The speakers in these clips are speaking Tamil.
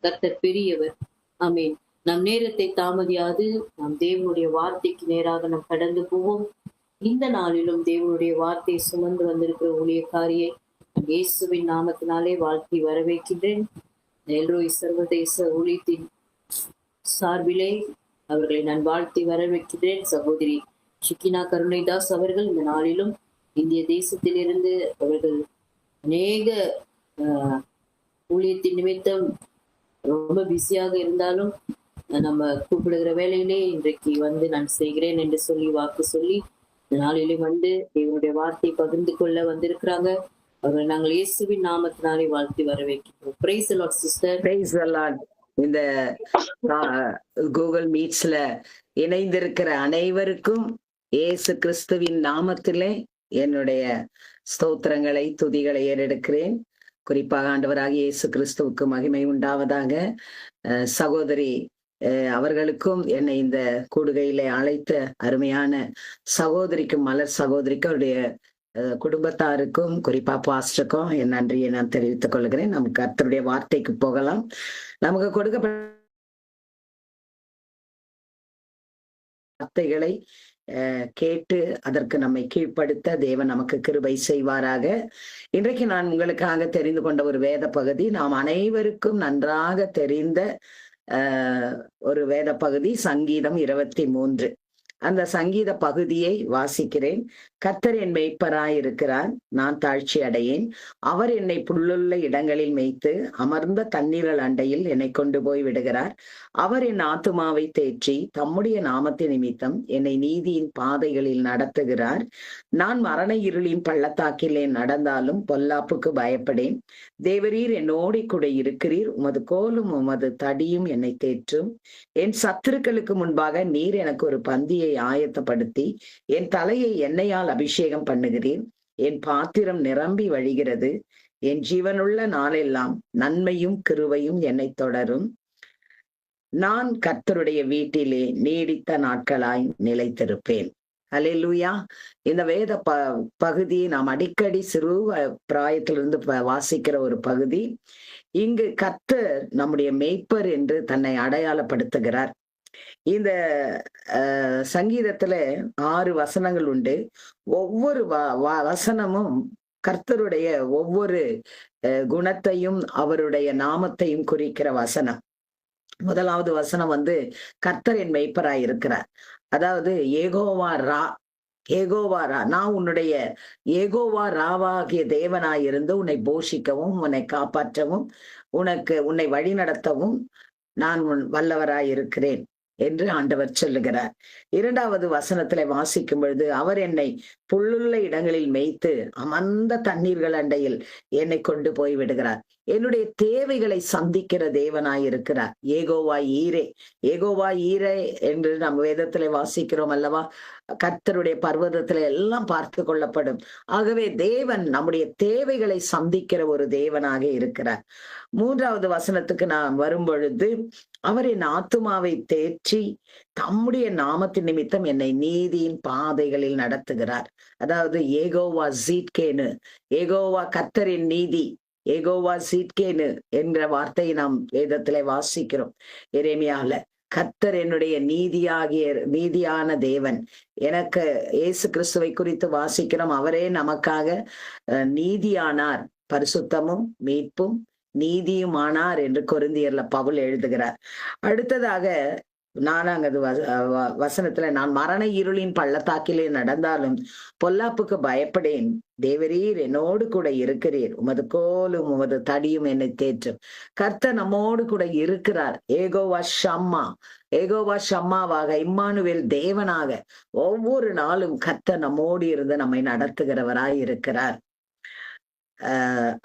கர்த்தர் பெரியவர். ஆமென். நம் நேரத்தை தாமதியாது நாம் தேவனுடைய வார்த்தைக்கு நேராக நாம் கடந்து போவோம். இந்த நாளிலும் தேவனுடைய வார்த்தையை சுமந்து வந்திருக்கிற ஊழியக்காரியை இயேசுவின் நாமத்தினாலே வாழ்த்தி வரவேற்கின்றேன். எல்ரோய் சர்வதேச ஊழியத்தின் சார்பிலே அவர்களை நான் வாழ்த்தி வரவேற்கிறேன். சகோதரி ஷிக்கினா கருணைதாஸ் அவர்கள் இந்த நாளிலும் இந்திய தேசத்திலிருந்து அவர்கள் அநேக ஊழியத்தின் நிமித்தம் ரொம்ப பிஸியாக இருந்தாலும் நம்ம கூப்பிடுகிற வேலையிலே இன்றைக்கு வந்து நான் செய்கிறேன் என்று சொல்லி வாக்கு சொல்லி இந்த நாளிலே வந்து இவருடைய வார்த்தை பகிர்ந்து கொள்ள வந்திருக்கிறாங்க. அவர்களை நாங்கள் இயேசுவின் நாமத்தினாலே வாழ்த்தி வரவேற்கிறோம். Praise the Lord sister. Praise the Lord. இந்த கூகுள் மீட்ஸ்ல இணைந்திருக்கிற அனைவருக்கும் இயேசு கிறிஸ்துவின் நாமத்திலே என்னுடைய ஸ்தோத்திரங்களை துதிகளை ஏறெடுக்கிறேன். குறிப்பாக ஆண்டவராகிய இயேசு கிறிஸ்துவுக்கு மகிமை உண்டாவதாக. சகோதரி அவர்களுக்கும் என்னை இந்த கூடுகையிலே அழைத்த அருமையான சகோதரிக்கும் மலர் சகோதரிக்கும் அவருடைய குடும்பத்தாருக்கும் குறிப்பா பாஸ்டருக்கும் என் நன்றியை நான் தெரிவித்துக் கொள்கிறேன். நமக்கு கர்த்தருடைய வார்த்தைக்கு போகலாம். நமக்கு கொடுக்கப்பட்ட வார்த்தைகளை கேட்டு அதற்கு நம்மை கீழ்ப்படுத்த தேவன் நமக்கு கிருபை செய்வாராக. இன்றைக்கு நான் உங்களுக்காக தெரிந்து கொண்ட ஒரு வேத பகுதி, நாம் அனைவருக்கும் நன்றாக தெரிந்த ஒரு வேத பகுதி, சங்கீதம் 23. அந்த சங்கீத பகுதியை வாசிக்கிறேன். கர்த்தர் என் மேய்ப்பராயிருக்கிறார், நான் தாழ்ச்சி அடையேன். அவர் என்னை புல்லுள்ள இடங்களில் மேய்த்து அமர்ந்த தண்ணீர்கள் அண்டையில் என்னை கொண்டு போய் விடுகிறார். அவர் என் ஆத்துமாவை தேற்றி தம்முடைய நாமத்தின் நிமித்தம் என்னை நீதியின் பாதைகளில் நடத்துகிறார். நான் மரண இருளின் பள்ளத்தாக்கிலே நடந்தாலும் பொல்லாப்புக்கு பயப்படேன். தேவரீர் என்னோடு கூட இருக்கிறீர், உமது கோலும் உமது தடியும் என்னை தேற்றும். என் சத்துருக்களுக்கு முன்பாக நீர் எனக்கு ஒரு பந்தியை ஆயத்தப்படுத்தி என் தலையை எண்ணெயால் அபிஷேகம் பண்ணுகிறீர். என் பாத்திரம் நிரம்பி வழிகிறது. என் ஜீவனுள்ள நாளெல்லாம் நன்மையும் கிருபையும் என்னை தொடரும். நான் கர்த்தருடைய வீட்டிலே நீடித்த நாட்களாய் நிலைத்திருப்பேன். அல்லேலூயா. இந்த வேத பகுதியை நாம் அடிக்கடி சிறு பிராயத்திலிருந்து வாசிக்கிற ஒரு பகுதி. இங்கு கர்த்தர் நம்முடைய மேய்ப்பர் என்று தன்னை அடையாளப்படுத்துகிறார். இந்த சங்கீதத்துல 6 வசனங்கள் உண்டு. ஒவ்வொரு வசனமும் கர்த்தருடைய ஒவ்வொரு குணத்தையும் அவருடைய நாமத்தையும் குறிக்கிற வசனம். முதலாவது வசனம் கர்த்தர் என் மேய்ப்பராய் இருக்கிறார். அதாவது ஏகோவா ரா, ஏகோவா ரா, நான் உன்னுடைய ஏகோவா ராவாகிய தேவனாயிருந்து உன்னை போஷிக்கவும் உன்னை காப்பாற்றவும் உன்னை வழி நடத்தவும் நான் வல்லவராய் இருக்கிறேன் என்று ஆண்டவர் சொல்லுகிறார். 2வது வசனத்துல வாசிக்கும் பொழுது அவர் என்னை புல்லுள்ள இடங்களில் மேய்த்து அமர்ந்த தண்ணீர்கள் அண்டையில் என்னை கொண்டு போய் விடுகிறார். என்னுடைய தேவைகளை சந்திக்கிற தேவனாய் இருக்கிறார். ஏகோவா ஈரே, ஏகோவா ஈரே என்று நம்ம வேதத்துல வாசிக்கிறோம் அல்லவா? கர்த்தருடைய பர்வதத்துல எல்லாம் பார்த்து கொள்ளப்படும். ஆகவே தேவன் நம்முடைய தேவைகளை சந்திக்கிற ஒரு தேவனாக இருக்கிறார். 3வது வசனத்துக்கு நான் வரும் பொழுது அவர் என் ஆத்துமாவை தேற்றி தம்முடைய நாமத்தின் நிமித்தம் என்னை நீதியின் பாதைகளில் நடத்துகிறார். அதாவது ஏகோவா சீட்கேனு, ஏகோவா கர்த்தரின் நீதி, ஏகோவா சீட்கேனு என்ற வார்த்தையை நாம் வேதத்திலே வாசிக்கிறோம். எரேமியால கர்த்தர் என்னுடைய நீதியான தேவன். எனக்கு இயேசு கிறிஸ்துவை குறித்து வாசிக்கிறோம். அவரே நமக்காக நீதியானார், பரிசுத்தமும் மீட்பும் நீதியுமானார் என்று கொரிந்தியர்ல பவுல் எழுதுகிறார். அடுத்ததாக 4வது வசனத்துல நான் மரண இருளின் பள்ளத்தாக்கிலே நடந்தாலும் பொல்லாப்புக்கு பயப்படேன். தேவரீர் என்னோடு கூட இருக்கிறீர், உமது கோலும் உமது தடியும் என்னை தேற்றும். கர்த்தர் நம்மோடு கூட இருக்கிறார். ஏகோவா ஷம்மா, ஏகோவா ஷம்மாவாக இம்மானுவேல் தேவனாக ஒவ்வொரு நாளும் கர்த்தர் நம்மோடு இருந்து நம்மை நடத்துகிறவராய் இருக்கிறார்.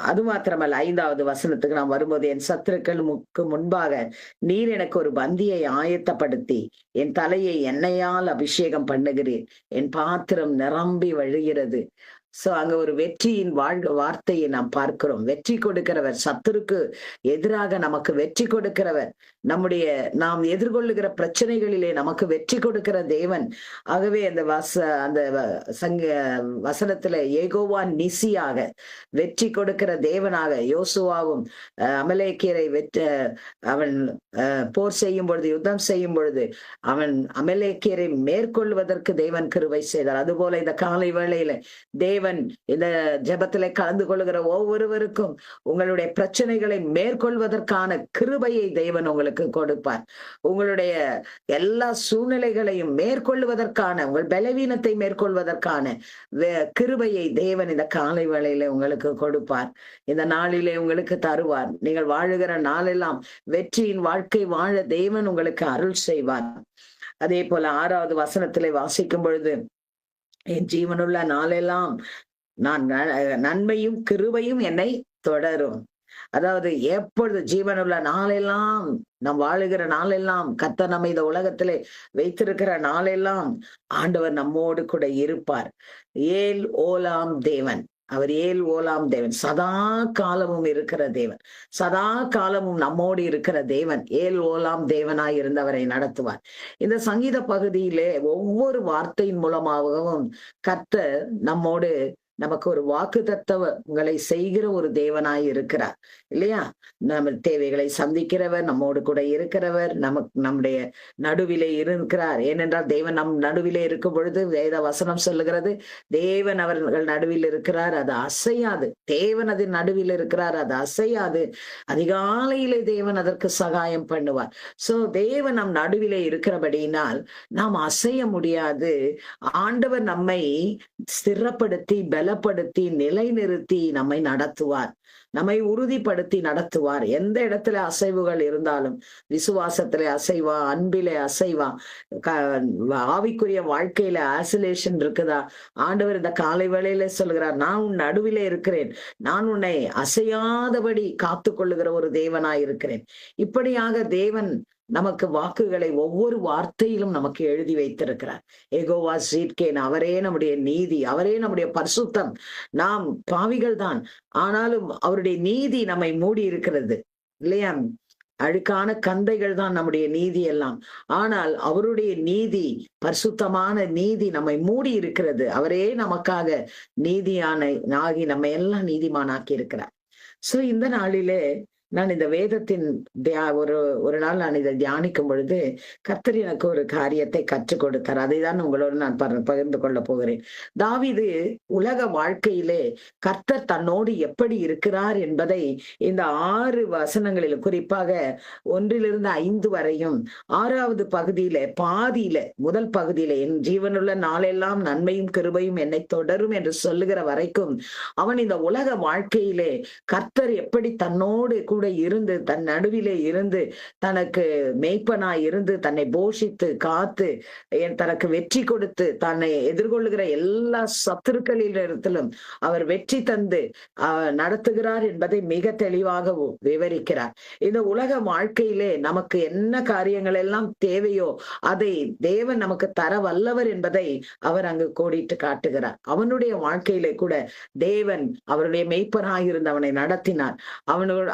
அது மாத்திரமல்ல, 5வது வசனத்துக்கு நாம் வரும்போது என் சத்துருக்களுக்கு முன்பாக நீர் எனக்கு ஒரு பந்தியை ஆயத்தப்படுத்தி என் தலையை எண்ணெயால் அபிஷேகம் பண்ணுகிறீர். என் பாத்திரம் நிரம்பி வழிகிறது. சோ அங்க ஒரு வெற்றியின் வார்த்தையை நாம் பார்க்கிறோம். வெற்றி கொடுக்கிறவர், சத்துருக்கு எதிராக நமக்கு வெற்றி கொடுக்கிறவர், நாம் எதிர்கொள்ளுகிற பிரச்சனைகளிலே நமக்கு வெற்றி கொடுக்கிற தேவன். ஆகவே அந்த வசனத்துல ஏகோவா நிசியாக வெற்றி கொடுக்கிற தேவனாக யோசுவாவும் அமலேக்கியரை அவன் போர் செய்யும் பொழுது, யுத்தம் செய்யும் பொழுது அவன் அமலேக்கியரை மேற்கொள்வதற்கு தேவன் கிருபை செய்தார். அதுபோல இந்த காலை வேளையில தேவன் இந்த ஜெபத்திலே கலந்து கொள்ளுகிற ஒவ்வொருவருக்கும் உங்களுடைய பிரச்சனைகளை மேற்கொள்வதற்கான கிருபையை தேவன் உங்களுக்கு கொடுப்பார். உங்களுடைய எல்லா சூழ்நிலைகளையும் மேற்கொள்வதற்கான, உங்கள் பலவீனத்தை மேற்கொள்வதற்கான கிருபையை தேவன் இந்த காலை வேளையில உங்களுக்கு கொடுப்பார். இந்த நாளிலே உங்களுக்கு தருவார். நீங்கள் வாழுகிற நாளெல்லாம் வெற்றியின் வாழ்க்கை வாழ தேவன் உங்களுக்கு அருள் செய்வார். அதே போல 6வது வசனத்திலே வாசிக்கும் பொழுது, என் ஜீவனுள்ள நாளெல்லாம் நன்மையும் கிருபையும் என்னை தொடரும். அதாவது எப்பொழுது ஜீவனுள்ள நாளெல்லாம், நாம் வாழுகிற நாளெல்லாம், கர்த்தர் நம்மை இந்த உலகத்திலே வைத்திருக்கிற நாளெல்லாம் ஆண்டவர் நம்மோடு கூட இருப்பார். ஏல் ஓலாம் தேவன், அவர் ஏல் ஓலாம் தேவன், சதா காலமும் இருக்கிற தேவன், சதா காலமும் நம்மோடு இருக்கிற தேவன், ஏல் ஓலாம் தேவனாய் இருந்தவரை நடத்துவார். இந்த சங்கீத பகுதியிலே ஒவ்வொரு வார்த்தையின் மூலமாகவும் கர்த்தர் நம்மோடு நமக்கு ஒரு வாக்குத்தத்தங்களை செய்கிற ஒரு தேவனாய் இருக்கிறார் இல்லையா? நம்ம தேவைகளை சந்திக்கிறவர், நம்மோடு கூட இருக்கிறவர், நம்முடைய நடுவிலே இருக்கிறார். ஏனென்றால் தேவன் நம் நடுவிலே இருக்கும் பொழுது வேத வசனம் சொல்லுகிறது, தேவன் அவர்கள் நடுவில் இருக்கிறார், அது அசையாது. தேவன் அதன் நடுவில் இருக்கிறார், அது அசையாது. அதிகாலையிலே தேவன் அதற்கு சகாயம் பண்ணுவார். சோ தேவன் நம் நடுவிலே இருக்கிறபடியினால் நாம் அசைய முடியாது. ஆண்டவர் நம்மை ஸ்திரப்படுத்தி, பலப்படுத்தி, நிலைநிறுத்தி நம்மை நடத்துவார், நம்மை உறுதிப்படுத்தி நடத்துவார். எந்த இடத்துல அசைவுகள் இருந்தாலும், விசுவாசத்திலே அசைவா, அன்பிலே அசைவா, ஆவிக்குரிய வாழ்க்கையில ஆசிலேஷன் இருக்குதா, ஆண்டவர் இந்த காலை வேளையில சொல்கிறார், நான் உன் நடுவிலே இருக்கிறேன், நான் உன்னை அசையாதபடி காத்து கொள்ளுகிற ஒரு தேவனாய் இருக்கிறேன். இப்படியாக தேவன் நமக்கு வாக்குகளை ஒவ்வொரு வார்த்தையிலும் நமக்கு எழுதி வைத்திருக்கிறார். ஏகோவா சீட்கேன், அவரே நம்முடைய நீதி, அவரே நம்முடைய பரிசுத்தம். நாம் பாவிகள் தான், ஆனாலும் அவருடைய நீதி நம்மை மூடி இருக்கிறது இல்லையா? அழுக்கான கந்தைகள் தான் நம்முடைய நீதி எல்லாம். ஆனால் அவருடைய நீதி, பரிசுத்தமான நீதி நம்மை மூடி இருக்கிறது. அவரே நமக்காக ஆகி நம்ம எல்லாம் நீதிமானாக்கி இருக்கிறார். சோ இந்த நாளிலே நான் இந்த வேதத்தின் ஒரு நாள் நான் இதை தியானிக்கும் பொழுது கர்த்தர் எனக்கு ஒரு காரியத்தை கற்றுக் கொடுத்தார். அதை தான் உங்களோடு நான் பகிர்ந்து கொள்ள போகிறேன். தாவீது உலக வாழ்க்கையிலே கர்த்தர் தன்னோடு எப்படி இருக்கிறார் என்பதை இந்த 6 வசனங்களில், குறிப்பாக 1-5 வரையும், 6வது பகுதியில பாதியில, முதல் பகுதியில, என் ஜீவனுள்ள நாளெல்லாம் நன்மையும் கிருபையும் என்னை தொடரும் என்று சொல்லுகிற வரைக்கும் அவன் இந்த உலக வாழ்க்கையிலே கர்த்தர் எப்படி தன்னோடு கூட இருந்து, தன் நடுவிலே இருந்து, தனக்கு மேய்ப்பனாய் இருந்து, தன்னை போஷித்து காத்து, தனக்கு வெற்றி கொடுத்து, தன்னை எதிர்கொள்ளுகிற எல்லா சத்துருக்களிடத்திலும் அவர் வெற்றி தந்து நடத்துகிறார் என்பதை மிக தெளிவாக விவரிக்கிறார். இந்த உலக வாழ்க்கையிலே நமக்கு என்ன காரியங்கள் எல்லாம் தேவையோ அதை தேவன் நமக்கு தர வல்லவர் என்பதை அவர் அங்கு கோடிட்டு காட்டுகிறார். அவனுடைய வாழ்க்கையிலே கூட தேவன் அவருடைய மேய்ப்பனாய் இருந்து அவனை நடத்தினார்.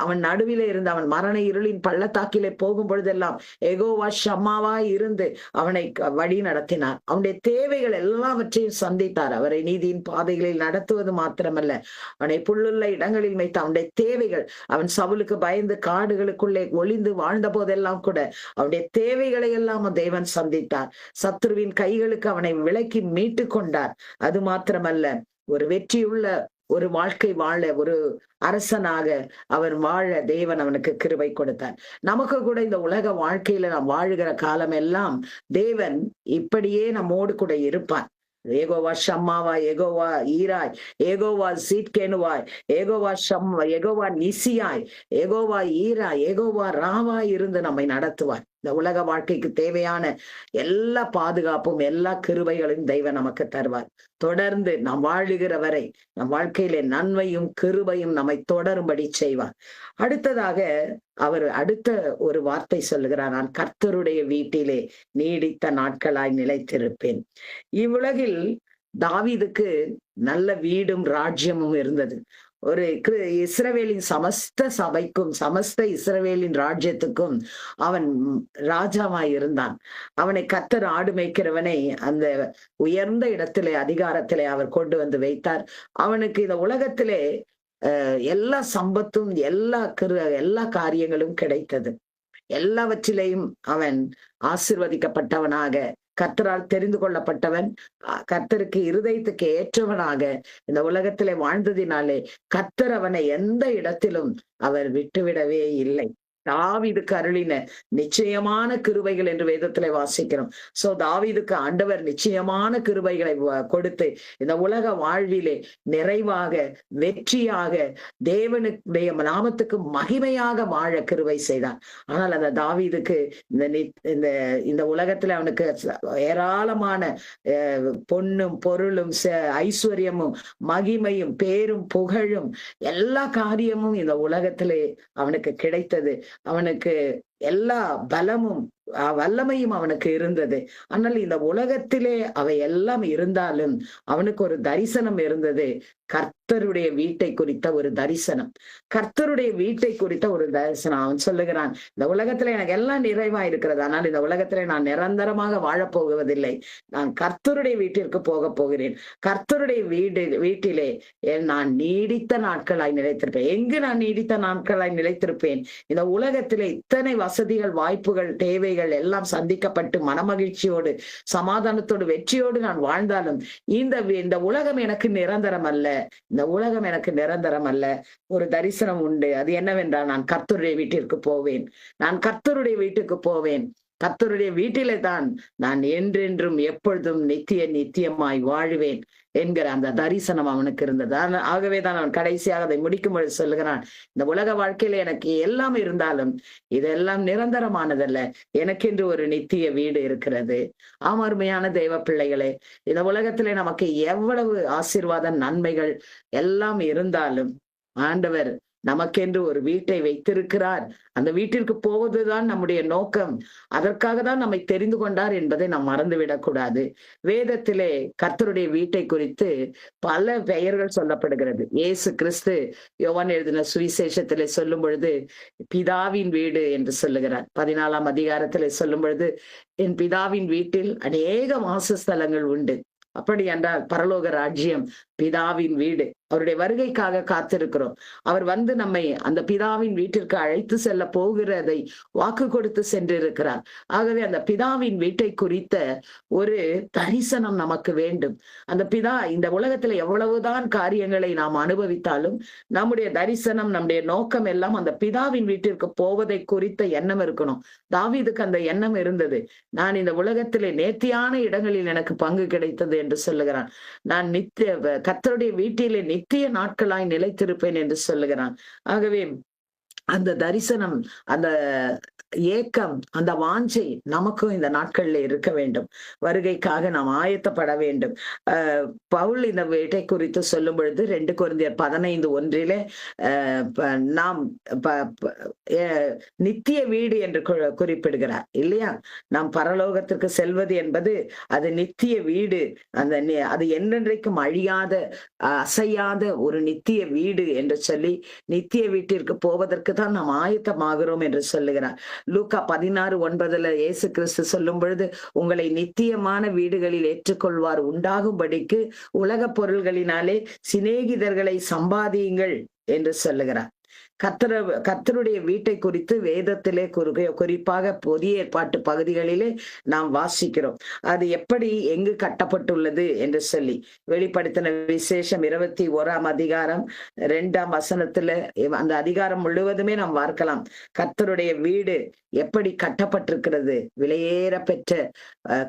அவன் நடுவிலே இருந்து, அவன் மரண இருளின் பள்ளத்தாக்கிலே போகும் பொழுதெல்லாம் எகோவா ஷம்மாவாய் இருந்து அவனை வழி நடத்தினார். அவனுடைய தேவைகள் எல்லாவற்றையும் சந்தித்தார். அவரை நீதியின் பாதைகளில் நடத்துவது மாத்திரமல்ல, அவனை புல்லுள்ள இடங்களில் வைத்து அவனுடைய தேவைகள், அவன் சவுலுக்கு பயந்து காடுகளுக்குள்ளே ஒளிந்து வாழ்ந்த போதெல்லாம் கூட அவனுடைய தேவைகளை எல்லாம் தேவன் சந்தித்தார். சத்ருவின் கைகளுக்கு அவனை விலக்கி மீட்டு கொண்டார். அது மாத்திரமல்ல, ஒரு வெற்றியுள்ள ஒரு வாழ்க்கை வாழ, ஒரு அரசனாக அவன் வாழ தேவன் அவனுக்கு கிருபை கொடுத்தார். நமக்கு கூட இந்த உலக வாழ்க்கையில நாம் வாழுகிற காலம் எல்லாம் தேவன் இப்படியே நம்மோடு கூட இருப்பார். ஏகோவா ஷம்மாவாய், ஏகோவா ஈராய், ஏகோவா சீட்கேனுவாய், ஏகோவா நிசியாய், ஏகோவா ஈராய், ஏகோவா ராவாய் இருந்து நம்மை நடத்துவார். இந்த உலக வாழ்க்கைக்கு தேவையான எல்லா பாதுகாப்பும் எல்லா கிருபைகளையும் தெய்வம் நமக்கு தருவார். தொடர்ந்து நாம் வாழுகிற வரை நம் வாழ்க்கையிலே நன்மையும் கிருபையும் நம்மை தொடரும்படி செய்வார். அடுத்ததாக அவர் அடுத்த ஒரு வார்த்தை சொல்லுகிறார், நான் கர்த்தருடைய வீட்டிலே நீடித்த நாட்களாய் நிலைத்திருப்பேன். இவ்வுலகில் தாவீதுக்கு நல்ல வீடும் ராஜ்யமும் இருந்தது. ஒரு இஸ்ரவேலின் சமஸ்த சபைக்கும் சமஸ்த இஸ்ரவேலின் ராஜ்யத்துக்கும் அவன் ராஜாவாய் இருந்தான். அவனை கர்த்தர் ஆடு மேய்க்கிறவனை அந்த உயர்ந்த இடத்திலே அதிகாரத்திலே அவர் கொண்டு வந்து வைத்தார். அவனுக்கு இந்த உலகத்திலே எல்லா சம்பத்தும் எல்லா காரியங்களும் கிடைத்தது. எல்லாவற்றிலேயும் அவன் ஆசீர்வதிக்கப்பட்டவனாக, கர்த்தரால் தெரிந்து கொள்ளப்பட்டவன், கர்த்தருக்கு இருதயத்துக்கு ஏற்றவனாக இந்த உலகத்திலே வாழ்ந்ததினாலே கர்த்தர் அவனை எந்த இடத்திலும் அவர் விட்டுவிடவே இல்லை. தாவீதுக்கு அருளின நிச்சயமான கிருபைகள் என்று வேதத்திலே வாசிக்கிறோம். சோ தாவீதுக்கு ஆண்டவர் நிச்சயமான கிருபைகளை கொடுத்து இந்த உலக வாழ்விலே நிறைவாக, வெற்றியாக, தேவனுடைய நாமத்துக்கு மகிமையாக வாழ கிருபை செய்தார். ஆனால் அந்த தாவீதுக்கு இந்த உலகத்துல அவனுக்கு ஏராளமான பொன்னும் பொருளும் ஐஸ்வர்யமும் மகிமையும் பேரும் புகழும் எல்லா காரியமும் இந்த உலகத்திலே அவனுக்கு கிடைத்தது. அவனுக்கு எல்லா பலமும் வல்லமையும் அவனுக்கு இருந்தது. ஆனால் இந்த உலகத்திலே அவை எல்லாம் இருந்தாலும் அவனுக்கு ஒரு தரிசனம் இருந்தது. கர்த்தருடைய வீட்டை குறித்த ஒரு தரிசனம், கர்த்தருடைய வீட்டை குறித்த ஒரு தரிசனம். அவன் சொல்லுகிறான், இந்த உலகத்துல எனக்கு எல்லாம் நிறைவா இருக்கிறது, ஆனால் இந்த உலகத்திலே நான் நிரந்தரமாக வாழப்போவதில்லை. நான் கர்த்தருடைய வீட்டிற்கு போக போகிறேன். கர்த்தருடைய வீட்டிலே நான் நீடித்த நாட்களாய் நிலைத்திருப்பேன். எங்கு நான் நீடித்த நாட்களாய் நிலைத்திருப்பேன்? இந்த உலகத்திலே இத்தனை வசதிகள், வாய்ப்புகள், தேவைகள் எல்லாம் சந்திக்கப்பட்டு மனமகிழ்ச்சியோடு, சமாதானத்தோடு, வெற்றியோடு நான் வாழ்ந்தாலும் இந்த உலகம் எனக்கு நிரந்தரம் அல்ல. இந்த உலகம் எனக்கு நிரந்தரம் அல்ல. ஒரு தரிசனம் உண்டு. அது என்னவென்றால், நான் கர்த்தருடைய வீட்டிற்கு போவேன். நான் கர்த்தருடைய வீட்டுக்கு போவேன். கர்த்தருடைய வீட்டிலே தான் நான் என்றென்றும் எப்பொழுதும் நித்தியமாய் வாழுவேன் என்கிற அந்த தரிசனம் அவனுக்கு இருந்தது. ஆகவேதான் அவன் கடைசியாக அதை முடிக்கும் பொழுது சொல்லுகிறான், இந்த உலக வாழ்க்கையில எனக்கு எல்லாம் இருந்தாலும் இதெல்லாம் நிரந்தரமானதல்ல, எனக்கென்று ஒரு நித்திய வீடு இருக்கிறது. அருமையான தெய்வ பிள்ளைகளே, இந்த உலகத்திலே நமக்கு எவ்வளவு ஆசீர்வாத நன்மைகள் எல்லாம் இருந்தாலும் ஆண்டவர் நமக்கென்று ஒரு வீட்டை வைத்திருக்கிறார். அந்த வீட்டிற்கு போவதுதான் நம்முடைய நோக்கம். அதற்காக தான் நம்மை தெரிந்து கொண்டார் என்பதை நாம் மறந்துவிடக் கூடாது. வேதத்திலே கர்த்தருடைய வீட்டை குறித்து பல பெயர்கள் சொல்லப்படுகிறது. இயேசு கிறிஸ்து யோவான் எழுதின சுவிசேஷத்திலே சொல்லும் பொழுது பிதாவின் வீடு என்று சொல்லுகிறார். 14ஆம் அதிகாரத்திலே சொல்லும் பொழுது, என் பிதாவின் வீட்டில் அநேக வாசஸ்தலங்கள் உண்டு. அப்படி என்றால் பரலோக ராஜ்யம் பிதாவின் வீடு. அவருடைய வருகைக்காக காத்திருக்கிறோம். அவர் வந்து நம்மை அந்த பிதாவின் வீட்டிற்கு அழைத்து செல்ல போகிறதை வாக்கு கொடுத்து சென்றிருக்கிறார். ஆகவே அந்த பிதாவின் வீட்டை குறித்த ஒரு தரிசனம் நமக்கு வேண்டும். அந்த பிதா, இந்த உலகத்துல எவ்வளவுதான் காரியங்களை நாம் அனுபவித்தாலும் நம்முடைய தரிசனம், நம்முடைய நோக்கம் எல்லாம் அந்த பிதாவின் வீட்டிற்கு போவதை குறித்த எண்ணம் இருக்கணும். தாவீதுக்கு அந்த எண்ணம் இருந்தது. நான் இந்த உலகத்திலே நேர்த்தியான இடங்களில் எனக்கு பங்கு கிடைத்தது என்று சொல்லுகிறான். நான் கர்த்தருடைய வீட்டிலே நித்திய நாட்களாய் நிலைத்திருப்பேன் என்று சொல்லுகிறான். ஆகவே அந்த தரிசனம், அந்த ஏக்கம், அந்த வாஞ்சை நமக்கும் இந்த நாட்கள்ல இருக்க வேண்டும். வருகைக்காக நாம் ஆயத்தப்பட வேண்டும். பவுல் இந்த வீட்டை குறித்து சொல்லும் பொழுது 2 கொரிந்தியர் 15:1 நாம் நித்திய வீடு என்று குறிப்பிடுகிறார் இல்லையா? நாம் பரலோகத்திற்கு செல்வது என்பது அது நித்திய வீடு. அது என்றென்றைக்கும் அழியாத, அசையாத ஒரு நித்திய வீடு என்று சொல்லி நித்திய வீட்டிற்கு போவதற்கு தான் நாம் ஆயத்தமாகிறோம் என்று சொல்லுகிறார். லூக்கா 16:9 இயேசு கிறிஸ்து சொல்லும் பொழுது, உங்களை நித்தியமான வீடுகளில் ஏற்றுக்கொள்வார் உண்டாகும்படிக்கு உலக பொருள்களினாலே சிநேகிதர்களை சம்பாதியுங்கள் என்று சொல்லுகிறார். கர்த்தருடைய வீட்டை குறித்து வேதத்திலே குறிப்பாக புதிய ஏற்பாட்டு பகுதிகளிலே நாம் வாசிக்கிறோம். அது எப்படி, எங்கு கட்டப்பட்டுள்ளது என்று சொல்லி வெளிப்படுத்தின விசேஷம் 21ஆம் அதிகாரம் 2ஆம் வசனத்துல அந்த அதிகாரம் முழுவதுமே நாம் பார்க்கலாம். கர்த்தருடைய வீடு எப்படி கட்டப்பட்டிருக்கிறது. விலையேற பெற்ற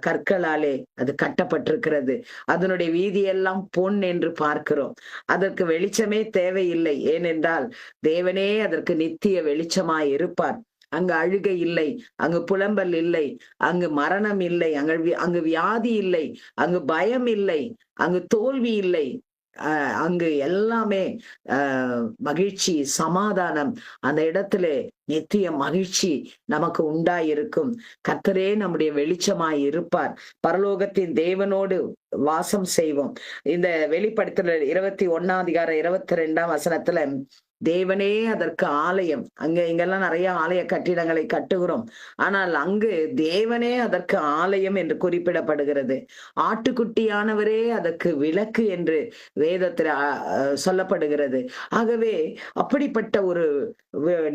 கற்களாலே அது கட்டப்பட்டிருக்கிறது. அதனுடைய வீதியெல்லாம் பொன் என்று பார்க்கிறோம். அதற்கு வெளிச்சமே தேவையில்லை. ஏனென்றால் தேவனே அதற்கு நித்திய வெளிச்சமாய் இருப்பார். அங்கு அழுகை இல்லை, அங்கு புலம்பல் இல்லை, அங்கு மரணம் இல்லை, அங்கு வியாதி இல்லை, அங்கு பயம் இல்லை, அங்கு தோல்வி இல்லை. அங்கு எல்லாமே மகிழ்ச்சி, சமாதானம். அந்த இடத்துல நித்திய மகிழ்ச்சி நமக்கு உண்டாயிருக்கும். கர்த்தரே நம்முடைய வெளிச்சமாய் இருப்பார். பரலோகத்தின் தேவனோடு வாசம் செய்வோம். இந்த வெளிப்படுத்தல் 21 22 தேவனே அதற்கு ஆலயம். இங்கெல்லாம் நிறைய ஆலய கட்டிடங்களை கட்டுகிறோம். ஆனால் அங்கு தேவனே அதற்கு ஆலயம் என்று குறிப்பிடப்படுகிறது. ஆட்டுக்குட்டியானவரே அதற்கு விளக்கு என்று வேதத்தில் சொல்லப்படுகிறது. ஆகவே அப்படிப்பட்ட ஒரு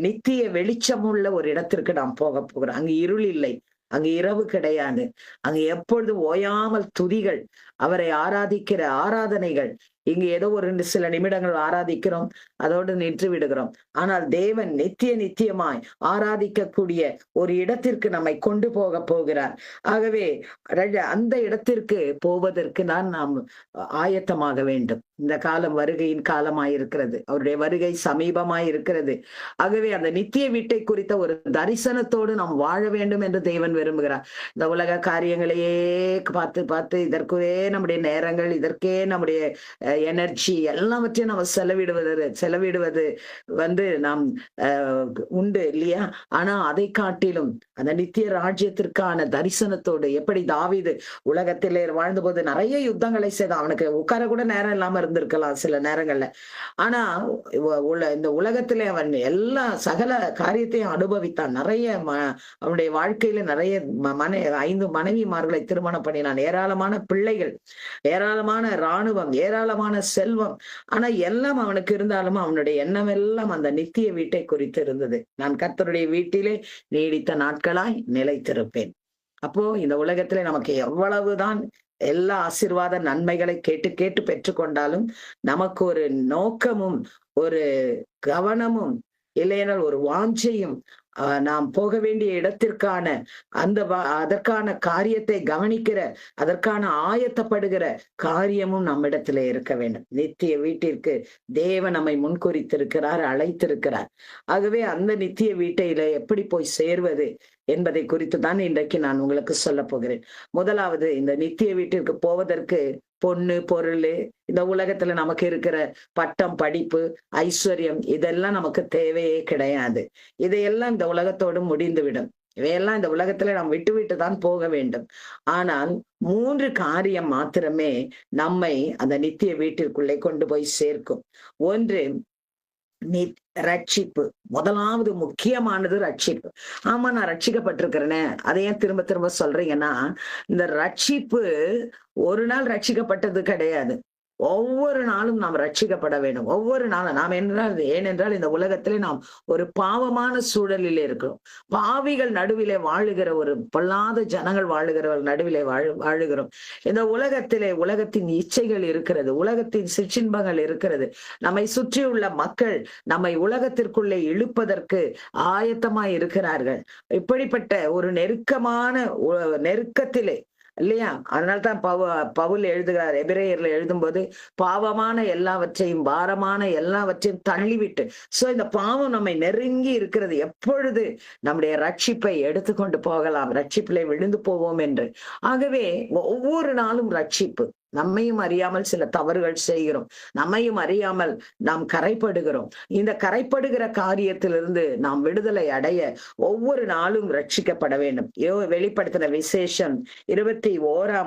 நித்திய வெளிச்சமுள்ள ஒரு இடத்திற்கு நாம் போக போகிறோம். அங்கு இருள் இல்லை, அங்கு இரவு கிடையாது. அங்கு எப்பொழுதும் ஓயாமல் துதிகள், அவரை ஆராதிக்கிற ஆராதனைகள். இங்கு ஏதோ ஒரு சில நிமிடங்கள் ஆராதிக்கிறோம், அதோடு நின்று விடுகிறோம். ஆனால் தேவன் நித்தியமாய் ஆராதிக்கக்கூடிய ஒரு இடத்திற்கு நம்மை கொண்டு போகிறார். ஆகவே அந்த இடத்திற்கு போவதற்கு நாம் ஆயத்தமாக வேண்டும். இந்த காலம் வருகையின் காலமாயிருக்கிறது. அவருடைய வருகை சமீபமாய் இருக்கிறது. ஆகவே அந்த நித்திய வீட்டை குறித்த ஒரு தரிசனத்தோடு நாம் வாழ வேண்டும் என்று தேவன் விரும்புகிறார். இந்த உலக காரியங்களையே பார்த்து இதற்கே நம்முடைய நேரங்கள், இதற்கே நம்முடைய எனர்ஜி எல்லாவற்றையும் நம்ம செலவிடுவது நாம் உண்டு இல்லையா? ஆனா அதை காட்டிலும் அந்த நித்திய ராஜ்யத்திற்கான தரிசனத்தோடு, எப்படி தாவீது உலகத்திலே வாழ்ந்த போது நிறைய யுத்தங்களை செய்தான். அவனுக்கு உட்கார கூட நேரம் இல்லாம இருந்திருக்கலாம் சில நேரங்கள்ல. ஆனா இந்த உலகத்திலே அவன் எல்லா சகல காரியத்தையும் அனுபவித்தான். நிறைய அவனுடைய வாழ்க்கையில நிறைய 5 மனைவிமார்களை திருமணம் பண்ணினான். ஏராளமான பிள்ளைகள், ஏராளமான இராணுவம், ஏராளமான செல்வம். ஆனா எல்லாம் அவனுக்கு இருந்தாலும் அவனுடைய எண்ணம் எல்லாம் அந்த நித்திய வீட்டை குறித்து இருந்தது. நான் கர்த்தருடைய வீட்டிலே நீடித்த நாட்களாய் நிலைத்திருப்பேன். அப்போ இந்த உலகத்திலே நமக்கு எவ்வளவுதான் எல்லா ஆசீர்வாத நன்மைகளை கேட்டு பெற்றுக்கொண்டாலும் நமக்கு ஒரு நோக்கமும் ஒரு கவனமும் இல்லையென்றால் ஒரு வாஞ்சையும், நாம் போக வேண்டிய இடத்திற்கான அதற்கான காரியத்தை கவனிக்கிற, அதற்கான ஆயத்தப்படுகிற காரியமும் நம்மிடத்திலே இருக்க வேண்டும். நித்திய வீட்டிற்கு தேவன் நம்மை முன்குறித்திருக்கிறார், அழைத்திருக்கிறார். ஆகவே அந்த நித்திய வீட்டில எப்படி போய் சேர்வது என்பதை குறித்து தான் இன்றைக்கு நான் உங்களுக்கு சொல்ல போகிறேன். முதலாவது, இந்த நித்திய வீட்டிற்கு போவதற்கு பொண்ணு பொருள், இந்த உலகத்துல நமக்கு இருக்கிற பட்டம், படிப்பு, ஐஸ்வர்யம் இதெல்லாம் நமக்கு தேவையே கிடையாது. இதையெல்லாம் இந்த உலகத்தோடு முடிந்துவிடும். இவையெல்லாம் இந்த உலகத்துல நாம் விட்டு தான் போக வேண்டும். ஆனால் 3 காரியம் மாத்திரமே நம்மை அந்த நித்திய வீட்டிற்குள்ளே கொண்டு போய் சேர்க்கும். ஒன்று, ரட்சிப்பு. முதலாவது முக்கியமானது ரட்சிப்பு. ஆமா, நான் ரட்சிக்கப்பட்டிருக்கிறேனே, அதை ஏன் திரும்ப திரும்ப சொல்றீங்கன்னா, இந்த ரட்சிப்பு ஒரு நாள் ரட்சிக்கப்பட்டது கிடையாது. ஒவ்வொரு நாளும் நாம் ரட்சிக்கப்பட வேண்டும். ஒவ்வொரு நாளும் நாம் ஏனென்றால் இந்த உலகத்திலே நாம் ஒரு பாவமான சூழலிலே இருக்கிறோம். பாவிகள் நடுவிலே வாழுகிற, ஒரு பொல்லாத ஜனங்கள் வாழுகிறவர்கள் நடுவிலே வாழுகிறோம். இந்த உலகத்திலே உலகத்தின் இச்சைகள் இருக்கிறது, உலகத்தின் சிற்றின்பங்கள் இருக்கிறது. நம்மை சுற்றியுள்ள மக்கள் நம்மை உலகத்திற்குள்ளே இழுப்பதற்கு ஆயத்தமாய் இருக்கிறார்கள். இப்படிப்பட்ட ஒரு நெருக்கத்திலே இல்லையா? அதனால்தான் பவுல் எழுதுகிறார், எபிரேயர்ல எழுதும்போது, பாவமான எல்லாவற்றையும், பாரமான எல்லாவற்றையும் தள்ளிவிட்டு. சோ இந்த பாவம் நம்மை நெருங்கி இருக்கிறது. எப்பொழுது நம்முடைய ரட்சிப்பை எடுத்துக்கொண்டு போகலாம், ரட்சிப்பிலே விழுந்து போவோம் என்று. ஆகவே ஒவ்வொரு நாளும் ரட்சிப்பு. நம்மையும் அறியாமல் சில தவறுகள் செய்கிறோம், நம்மையும் அறியாமல் நாம் கரைப்படுகிறோம். இந்த கரைப்படுகிற காரியத்திலிருந்து நாம் விடுதலை அடைய ஒவ்வொரு நாளும் ரட்சிக்கப்பட வேண்டும். வெளிப்படுத்தின விசேஷம் 21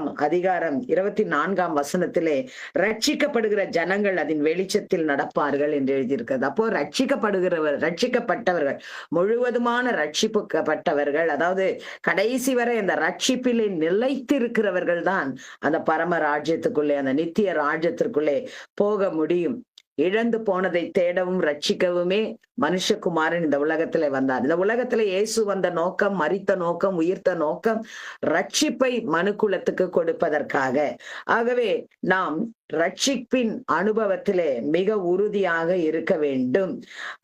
ரட்சிக்கப்படுகிற ஜனங்கள் அதன் வெளிச்சத்தில் நடப்பார்கள் என்று எழுதியிருக்கிறது. அப்போ ரட்சிக்கப்பட்டவர்கள், முழுவதுமான ரட்சிக்கப்பட்டவர்கள், அதாவது கடைசி வரை அந்த ரட்சிப்பிலே நிலைத்திருக்கிறவர்கள் தான் அந்த பரம ராஜ்யத்துக்குள்ளே, அந்த நித்திய ராஜ்யத்திற்குள்ளே போக முடியும். இழந்து போனதை தேடவும் ரட்சிக்கவுமே மனுஷகுமாரன் இந்த உலகத்திலே வந்தார். இந்த உலகத்திலே இயேசு வந்த நோக்கம், மரித்த நோக்கம், உயிர்த்த நோக்கம், ரட்சிப்பை மனுக்குலத்துக்கு கொடுப்பதற்காக. ஆகவே நாம் ரட்சிப்பின் அனுபவத்திலே மிக உறுதியாக இருக்க வேண்டும்.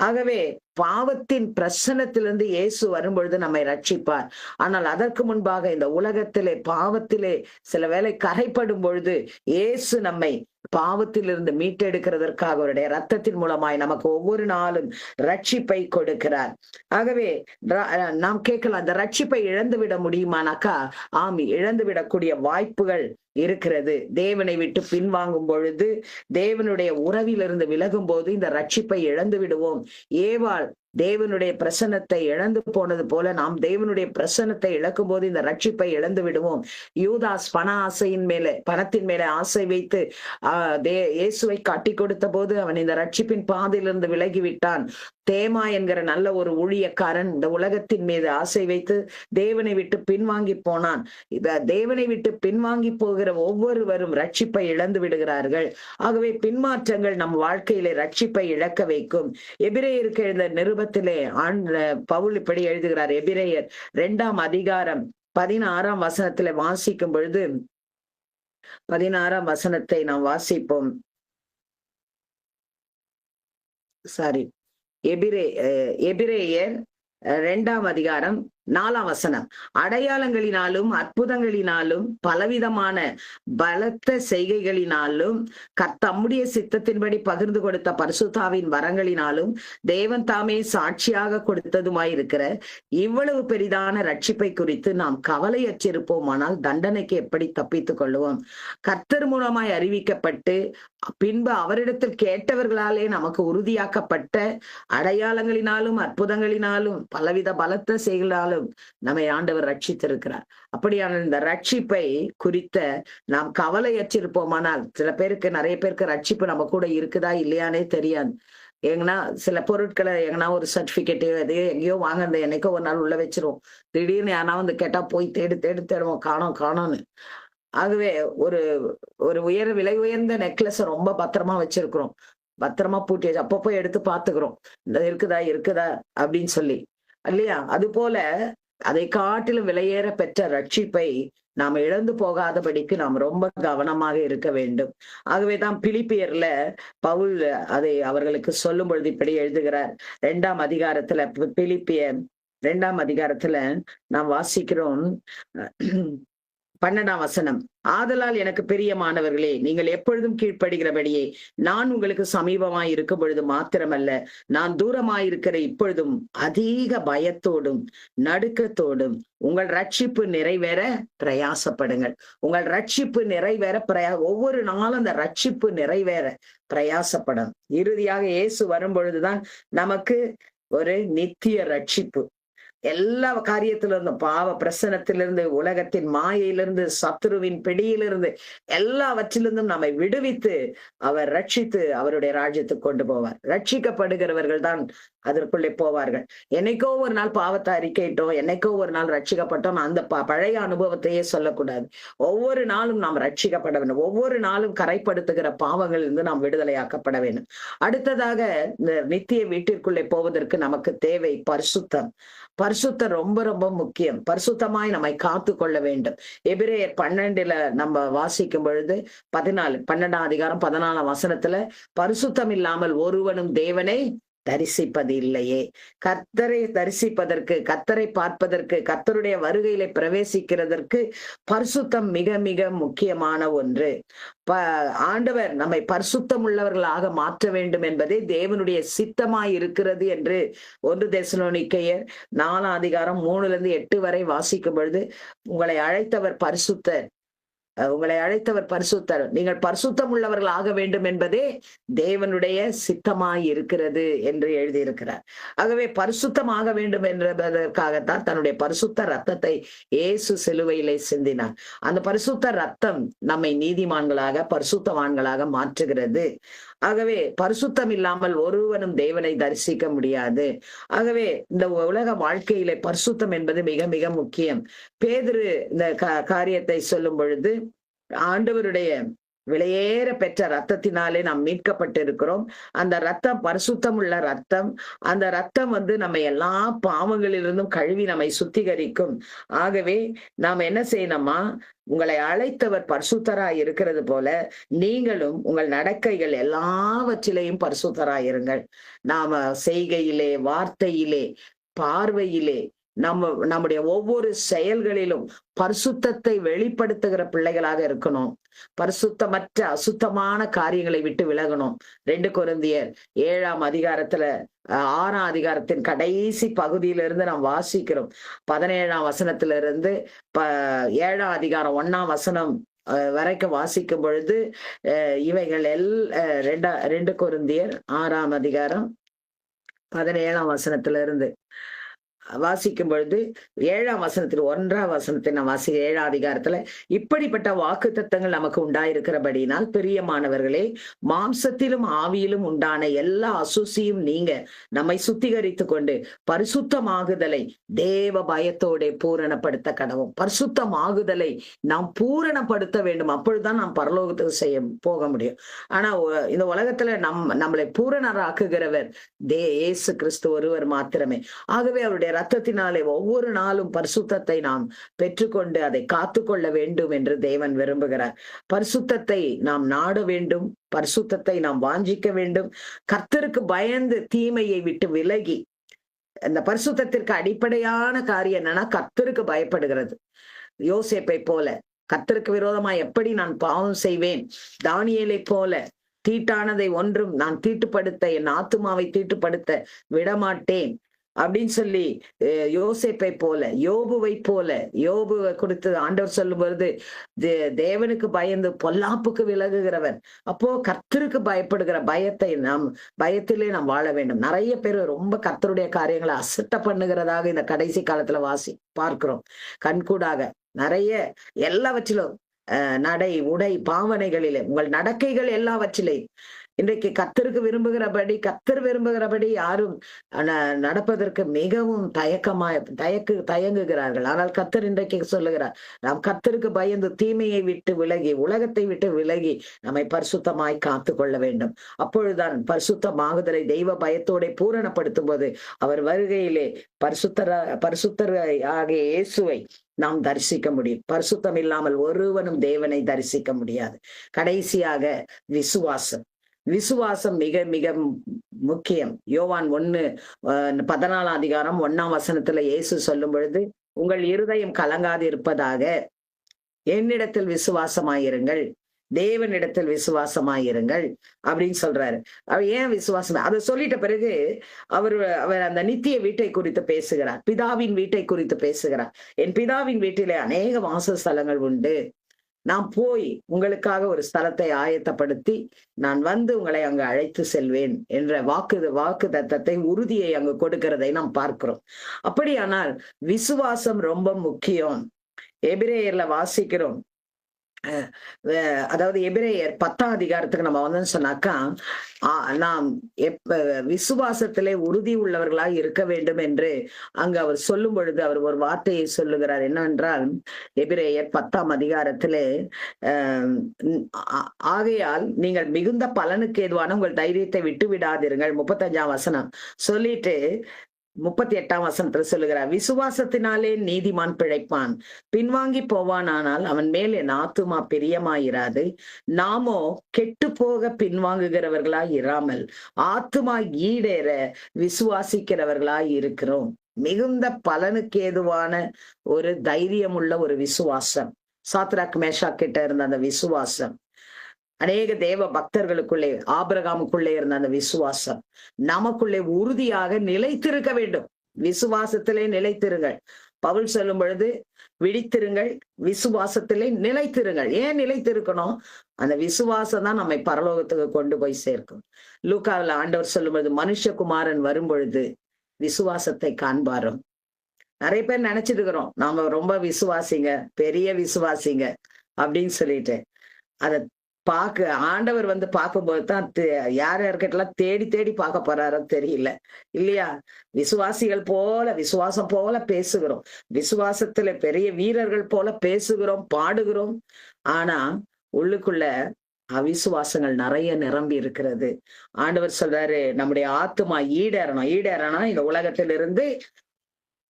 ஆகவே பாவத்தின் பிரசனத்திலிருந்து இயேசு வரும்பொழுது நம்மை ரட்சிப்பார். ஆனால் அதற்கு முன்பாக இந்த உலகத்திலே பாவத்திலே சில வேளை கரைப்படும் பொழுது இயேசு நம்மை பாவத்திலிருந்து மீட்டெடுக்கிறதற்காக அவருடைய ரத்தத்தின் மூலமாய் நமக்கு ஒவ்வொரு நாளும் ரட்சிப்பை கொடுக்கிறார். ஆகவே நாம் கேட்கலாம், அந்த ரட்சிப்பை இழந்து விட முடியுமானாக்கா, இழந்துவிடக்கூடிய வாய்ப்புகள் இருக்கிறது. தேவனை விட்டு பின்வாங்கும் பொழுது, தேவனுடைய உறவிலிருந்து விலகும் போது இந்த ரட்சிப்பை இழந்து விடுவோம். ஏவாள் தேவனுடைய பிரசன்னத்தை இழந்து போனது போல நாம் தேவனுடைய பிரசன்னத்தை இழக்கும் போது இந்த ரட்சிப்பை இழந்து விடுவோம். யூதாஸ் பணத்தின் மேலே ஆசை வைத்து இயேசுவை காட்டி கொடுத்த போது அவன் இந்த ரட்சிப்பின் பாதையிலிருந்து விலகிவிட்டான். தேமா என்கிற நல்ல ஒரு ஊழியக்காரன் இந்த உலகத்தின் மீது ஆசை வைத்து தேவனை விட்டு பின்வாங்கி போனான். தேவனை விட்டு பின்வாங்கி போகிற ஒவ்வொருவரும் ரட்சிப்பை இழந்து விடுகிறார்கள். ஆகவே பின்மாற்றங்கள் நம் வாழ்க்கையிலே ரட்சிப்பை இழக்க வைக்கும். எபிரேயருக்கு எழுந்த நிருபத்திலே பவுல் இப்படி எழுதுகிறார். எபிரேயர் 2ஆம் அதிகாரம் 16ஆம் வசனத்திலே வாசிக்கும் பொழுது 16ஆம் வசனத்தை நாம் வாசிப்போம். எபிரேயர் 2ஆம் அதிகாரம் 4ஆம் வசனம். அடையாளங்களினாலும் அற்புதங்களினாலும் பலவிதமான பலத்த செய்கைகளினாலும் தம்முடைய சித்தத்தின்படி பகிர்ந்து கொடுத்த பரிசுத்தாவின் வரங்களினாலும் தேவன் தாமே சாட்சியாக கொடுத்ததுமாயிருக்கிற இவ்வளவு பெரிதான ரட்சிப்பை குறித்து நாம் கவலையற்றிருப்போமானால் தண்டனைக்கு எப்படி தப்பித்துக் கொள்ளுவோம்? கர்த்தர் மூலமாய் அறிவிக்கப்பட்டு பின்பு அவரிடத்தில் கேட்டவர்களாலே நமக்கு உறுதியாக்கப்பட்ட அடையாளங்களினாலும் அற்புதங்களினாலும் பலவித பலத்த செய்களாலும் நம்மை ஆண்டவர் ரட்சித்திருக்கிறார். அப்படியான இந்த ரட்சிப்பை குறித்த நாம் கவலையற்றிருப்போமானால், சில பேருக்கு நிறைய பேருக்கு ரட்சிப்பு நம்ம கூட இருக்குதா இல்லையானே தெரியாது. எங்கன்னா சில பொருட்களை எங்கன்னா ஒரு சர்டிபிகேட் அது எங்கேயோ வாங்க என்னைக்கோ ஒரு நாள் உள்ள வச்சிருவோம். திடீர்னு யாரா வந்து கேட்டா போய் தேடுவோம், காணோம்னு. ஆகவே ஒரு விலை உயர்ந்த நெக்லஸ் ரொம்ப பத்திரமா வச்சிருக்கிறோம், பத்திரமா பூட்டி வச்சு அப்பப்போ எடுத்து பாத்துக்கிறோம், இந்த இருக்குதா அப்படின்னு சொல்லி, இல்லையா? அது போல அதை காட்டிலும் விலையேற பெற்ற ரட்சிப்பை நாம் இழந்து போகாதபடிக்கு நாம் ரொம்ப கவனமாக இருக்க வேண்டும். ஆகவேதான் பிலிப்பியர்ல பவுல் அதை அவர்களுக்கு சொல்லும் பொழுது இப்படி எழுதுகிறார். 2ஆம் அதிகாரத்துல, பிலிப்பியர் 2ஆம் அதிகாரத்துல நாம் வாசிக்கிறோம் 12ஆம் வசனம். ஆதலால் எனக்கு பிரியமானவர்களே, நீங்கள் எப்பொழுதும் கீழ்ப்படுகிறபடியே நான் உங்களுக்கு சமீபமாய் இருக்கும் பொழுது மாத்திரமல்ல, நான் தூரமாயிருக்கிற இப்பொழுதும் அதிக பயத்தோடும் நடுக்கத்தோடும் உங்கள் ரட்சிப்பு நிறைவேற பிரயாசப்படுங்கள். உங்கள் ரட்சிப்பு நிறைவேற ஒவ்வொரு நாளும் அந்த ரட்சிப்பு நிறைவேற பிரயாசப்படும். இறுதியாக இயேசு வரும் பொழுதுதான் நமக்கு ஒரு நித்திய ரட்சிப்பு. எல்லா காரியத்திலிருந்தும், பாவ பிரசனத்திலிருந்து, உலகத்தின் மாயையிலிருந்து, சத்துருவின் பிடியிலிருந்து, எல்லாவற்றிலிருந்தும் நம்மை விடுவித்து அவர் ரட்சித்து அவருடைய ராஜ்யத்துக்கு கொண்டு போவார். ரட்சிக்கப்படுகிறவர்கள் தான் அதற்குள்ளே போவார்கள். என்னைக்கோ ஒரு நாள் பாவத்தை அறிக்கையிட்டோம், என்னைக்கோ ஒரு நாள் ரட்சிக்கப்பட்டோம், அந்த பழைய அனுபவத்தையே சொல்லக்கூடாது. ஒவ்வொரு நாளும் நாம் ரட்சிக்கப்பட வேண்டும். ஒவ்வொரு நாளும் கரைப்படுத்துகிற பாவங்களிலிருந்து நாம் விடுதலையாக்கப்பட வேண்டும். அடுத்ததாக இந்த நித்திய வீட்டிற்குள்ளே போவதற்கு நமக்கு தேவை பரிசுத்தம். பரிசுத்தம் ரொம்ப ரொம்ப முக்கியம். பரிசுத்தமாய் நம்மை காத்து கொள்ள வேண்டும். எபிரேயர் 12 நம்ம வாசிக்கும் பொழுது 12ஆம் அதிகாரம் 14ஆம் வசனத்துல, பரிசுத்தம் இல்லாமல் ஒருவனும் தேவனை தரிசிப்பது இல்லையே. கர்த்தரை தரிசிப்பதற்கு, கர்த்தரை பார்ப்பதற்கு, கர்த்தருடைய வருகையில பிரவேசிக்கிறதற்கு பரிசுத்தம் மிக மிக முக்கியமான ஒன்று. ஆண்டவர் நம்மை பரிசுத்தம் உள்ளவர்களாக மாற்ற வேண்டும் என்பதே தேவனுடைய சித்தமாய் இருக்கிறது என்று 1 தெசலோனிக்கேயர் 4ஆம் அதிகாரம் 3-8 வரை வாசிக்கும் பொழுது, உங்களை அழைத்தவர் பரிசுத்தர், நீங்கள் பரிசுத்தம் உள்ளவர்கள் ஆக வேண்டும் என்பதே தேவனுடைய சித்தமாய் இருக்கிறது என்று எழுதியிருக்கிறார். ஆகவே பரிசுத்தமாக வேண்டும் என்பதற்காகத்தான் தன்னுடைய பரிசுத்த ரத்தத்தை இயேசு சிலுவையிலே சிந்தினார். அந்த பரிசுத்த ரத்தம் நம்மை நீதிமான்களாக, பரிசுத்தவான்களாக மாற்றுகிறது. ஆகவே பரிசுத்தம் இல்லாமல் ஒருவனும் தேவனை தரிசிக்க முடியாது. ஆகவே இந்த உலக வாழ்க்கையிலே பரிசுத்தம் என்பது மிக மிக முக்கியம். பேதுரு இந்த காரியத்தை சொல்லும் பொழுது, ஆண்டவருடைய விலையேற பெற்ற ரத்தத்தினாலே நாம் மீட்கப்பட்டிருக்கிறோம். அந்த ரத்தம் பரிசுத்தம் உள்ள ரத்தம். அந்த ரத்தம் நம்ம எல்லா பாவங்களிலிருந்தும் கழுவி நம்மை சுத்திகரிக்கும். ஆகவே நாம் என்ன செய்யணுமா, உங்களை அழைத்தவர் பரிசுத்தராய் இருக்கிறது போல நீங்களும் உங்கள் நடக்கைகள் எல்லாவற்றிலேயும் பரிசுத்தராயிருங்கள். நாம செய்கையிலே, வார்த்தையிலே, பார்வையிலே, நம்முடைய ஒவ்வொரு செயல்களிலும் பரிசுத்தத்தை வெளிப்படுத்துகிற பிள்ளைகளாக இருக்கணும். பரிசுத்தமற்ற அசுத்தமான காரியங்களை விட்டு விலகணும். 2 கொரிந்தியர் 7ஆம் அதிகாரத்துல 6ஆம் அதிகாரத்தின் கடைசி பகுதியிலிருந்து நாம் வாசிக்கிறோம். 17ஆம் வசனத்திலிருந்து 7ஆம் அதிகாரம் 1ஆம் வசனம் வரைக்கும் வாசிக்கும் பொழுது இவைகள் 2 கொரிந்தியர் 6ஆம் அதிகாரம் 17ஆம் வசனத்துல இருந்து வாசிக்கும் பொழுது 7ஆம் வசனத்தில் 1ஆம் வசனத்தை நான் 7ஆம் அதிகாரத்துல, இப்படிப்பட்ட வாக்குத்தத்தங்கள் நமக்கு உண்டாயிருக்கிறபடியினால் பிரியமானவர்களே, மாம்சத்திலும் ஆவியிலும் உண்டான எல்லா அசுசியும் நீங்க நம்மை சுத்திகரித்து கொண்டு பரிசுத்தமாகுதலை தேவ பயத்தோட பூரணப்படுத்த கடவும். பரிசுத்தமாகுதலை நாம் பூரணப்படுத்த வேண்டும். அப்பொழுதுதான் நாம் பரலோகத்துக்கு போக முடியும். ஆனா இந்த உலகத்துல நம்மளை பூரணராக்குகிறவர் இயேசு கிறிஸ்து ஒருவர் மாத்திரமே. ஆகவே அவருடைய ரத்தத்தினாலே ஒவ்வொரு நாளும் பரிசுத்தத்தை நாம் பெற்றுக்கொண்டு அதை காத்துக்கொள்ள வேண்டும் என்று தேவன் விரும்புகிறார். பரிசுத்தத்தை நாம் நாட வேண்டும், பரிசுத்தத்தை நாம் வாஞ்சிக்க வேண்டும். கர்த்தருக்கு பயந்து தீமையை விட்டு விலகி, அந்த பரிசுத்தத்திற்கு அடிப்படையான காரியம் என்னன்னா கர்த்தருக்கு பயப்படுகிறது. யோசேப்பை போல கர்த்தருக்கு விரோதமா எப்படி நான் பாவம் செய்வேன், தானியேலை போல தீட்டானதை ஒன்றும் நான் தீட்டுப்படுத்த, என் ஆத்துமாவை தீட்டுப்படுத்த விடமாட்டேன் அப்படின்னு சொல்லி, யோசேப்பை போல, யோபுவை போல, யோபுவை குறித்து ஆண்டவர் சொல்லும் பொழுது தேவனுக்கு பயந்து பொல்லாப்புக்கு விலகுகிறவர். அப்போ கர்த்தருக்கு பயப்படுகிற பயத்திலே நாம் வாழ வேண்டும். நிறைய பேர் ரொம்ப கர்த்தருடைய காரியங்களை அசட்டை பண்ணுகிறதாக இந்த கடைசி காலத்துல பார்க்கிறோம். கண்கூடாக நிறைய எல்லாவற்றிலும் நடை, உடை, பாவனைகளிலே, உங்கள் நடக்கைகள் எல்லாவற்றிலே இன்றைக்கு கர்த்தருக்கு விரும்புகிறபடி யாரும் நடப்பதற்கு மிகவும் தயங்குகிறார்கள். ஆனால் கர்த்தர் இன்றைக்கு சொல்லுகிறார், நாம் கர்த்தருக்கு பயந்து தீமையை விட்டு விலகி, உலகத்தை விட்டு விலகி நம்மை பரிசுத்தமாய் காத்து கொள்ள வேண்டும். அப்பொழுதுதான் பரிசுத்தமாகுதலை தெய்வ பயத்தோட பூரணப்படுத்தும் போது அவர் வருகையிலே பரிசுத்தர் ஆகிய இயேசுவை நாம் தரிசிக்க முடியும். பரிசுத்தம் இல்லாமல் ஒருவனும் தேவனை தரிசிக்க முடியாது. கடைசியாக விசுவாசம் மிக மிக முக்கியம். யோவான் 1:14 அதிகாரம் 1ஆம் வசனத்துல இயேசு சொல்லும் பொழுது, உங்கள் இருதயம் கலங்காது இருப்பதாக என்னிடத்தில் விசுவாசமாயிருங்கள், தேவனிடத்தில் விசுவாசமாயிருங்கள் அப்படின்னு சொல்றாரு. அவர் ஏன் விசுவாசம்? அதை சொல்லிட்ட பிறகு அவர் அந்த நித்திய வீட்டை குறித்து பேசுகிறார், பிதாவின் வீட்டை குறித்து பேசுகிறார். என் பிதாவின் வீட்டிலே அநேக வாசஸ்தலங்கள் உண்டு, நான் போய் உங்களுக்காக ஒரு ஸ்தலத்தை ஆயத்தப்படுத்தி நான் வந்து உங்களை அங்கு அழைத்து செல்வேன் என்ற வாக்கு தத்தத்தை, உறுதியை அங்கு கொடுக்கிறதை நாம் பார்க்கிறோம். அப்படியானால் விசுவாசம் ரொம்ப முக்கியம். எபிரேயர்ல வாசிக்கிறோம், அதாவது எபிரேயர் 10ஆம் அதிகாரத்துக்கு நம்ம வந்து சொன்னாக்கா, நாம் விசுவாசத்திலே உறுதி உள்ளவர்களாய் இருக்க வேண்டும் என்று அங்கு அவர் சொல்லும் பொழுது அவர் ஒரு வார்த்தையை சொல்லுகிறார். என்னவென்றால், எபிரேயர் 10ஆம் அதிகாரத்திலே, ஆகையால் நீங்கள் மிகுந்த பலனுக்கு ஏதுவான உங்கள் தைரியத்தை விட்டு விடாதீர்கள், 35ஆம் வசனம் சொல்லிட்டு 38ஆம் வசனத்துல சொல்லுகிறார், விசுவாசத்தினாலே நீதிமான் பிழைப்பான், பின்வாங்கி போவான், ஆனால் அவன் மேல் என் ஆத்துமா பிரியமாயிராது. நாமோ கெட்டு போக பின்வாங்குகிறவர்களாய் இராமல் ஆத்துமா ஈடேற விசுவாசிக்கிறவர்களாய் இருக்கிறோம். மிகுந்த பலனுக்கு ஏதுவான ஒரு தைரியமுள்ள ஒரு விசுவாசம். சாத்ராக் மேஷாக் கிட்ட இருந்த அந்த விசுவாசம், அநேக தேவ பக்தர்களுக்குள்ளே, ஆபிரகாமுக்குள்ளே இருந்த அந்த விசுவாசம் நமக்குள்ளே உறுதியாக நிலைத்திருக்க வேண்டும். விசுவாசத்திலே நிலைத்திருங்கள். பவுல் சொல்லும் பொழுது, விழித்திருங்கள், விசுவாசத்திலே நிலைத்திருங்கள். ஏன் நிலைத்திருக்கணும்? அந்த விசுவாசம் தான் நம்மை பரலோகத்துக்கு கொண்டு போய் சேர்க்கும். லூக்காவில் ஆண்டவர் சொல்லும் பொழுது, மனுஷகுமாரன் வரும் பொழுது விசுவாசத்தை காண்பாரும். நிறைய பேர் நினைச்சிட்டு இருக்கிறோம் நாம ரொம்ப விசுவாசிங்க, பெரிய விசுவாசிங்க அப்படின்னு சொல்லிட்டு, அதை ஆண்டவர் வந்து பார்க்கும்போது தான் யார்கிட்டலாம் தேடி தேடி பார்க்க போறாரோ தெரியல, இல்லையா? விசுவாசம் போல பேசுகிறோம், விசுவாசத்துல பெரிய வீரர்கள் போல பேசுகிறோம், பாடுகிறோம். ஆனா உள்ளுக்குள்ள அவிசுவாசங்கள் நிறைய நிரம்பி இருக்கிறது. ஆண்டவர் சொல்றாரு, நம்முடைய ஆத்துமா ஈடேறணும். இந்த உலகத்திலிருந்து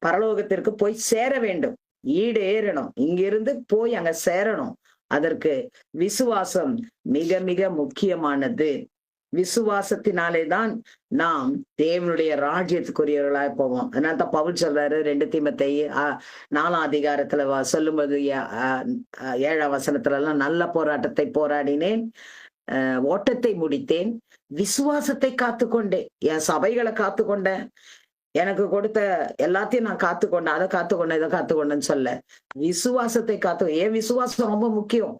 பரலோகத்திற்கு போய் சேர வேண்டும், ஈடேறணும், இங்கிருந்து போய் அங்க சேரணும். அதற்கு விசுவாசம் மிக மிக முக்கியமானது. விசுவாசத்தினாலே தான் நாம் தேவனுடைய ராஜ்யத்துக்குரியவர்களாய் போவோம். அதனால தான் பவுல் சொல்றாரு 2 தீமோத்தேயு 4ஆம் அதிகாரத்துல சொல்லும்போது 7ஆம் வசனத்துல எல்லாம், நல்ல போராட்டத்தை போராடினேன், ஓட்டத்தை முடித்தேன், விசுவாசத்தை காத்துக்கொண்டேன். என் சபைகளை காத்துக்கொண்டேன், எனக்கு கொடுத்த எல்லாத்தையும் நான் காத்துக்கொண்டேன், அதை காத்துக்கொண்டேன், இதை காத்துக்கொண்டேன்னு சொல்ல, விசுவாசத்தை ஏன் விசுவாசம் ரொம்ப முக்கியம்.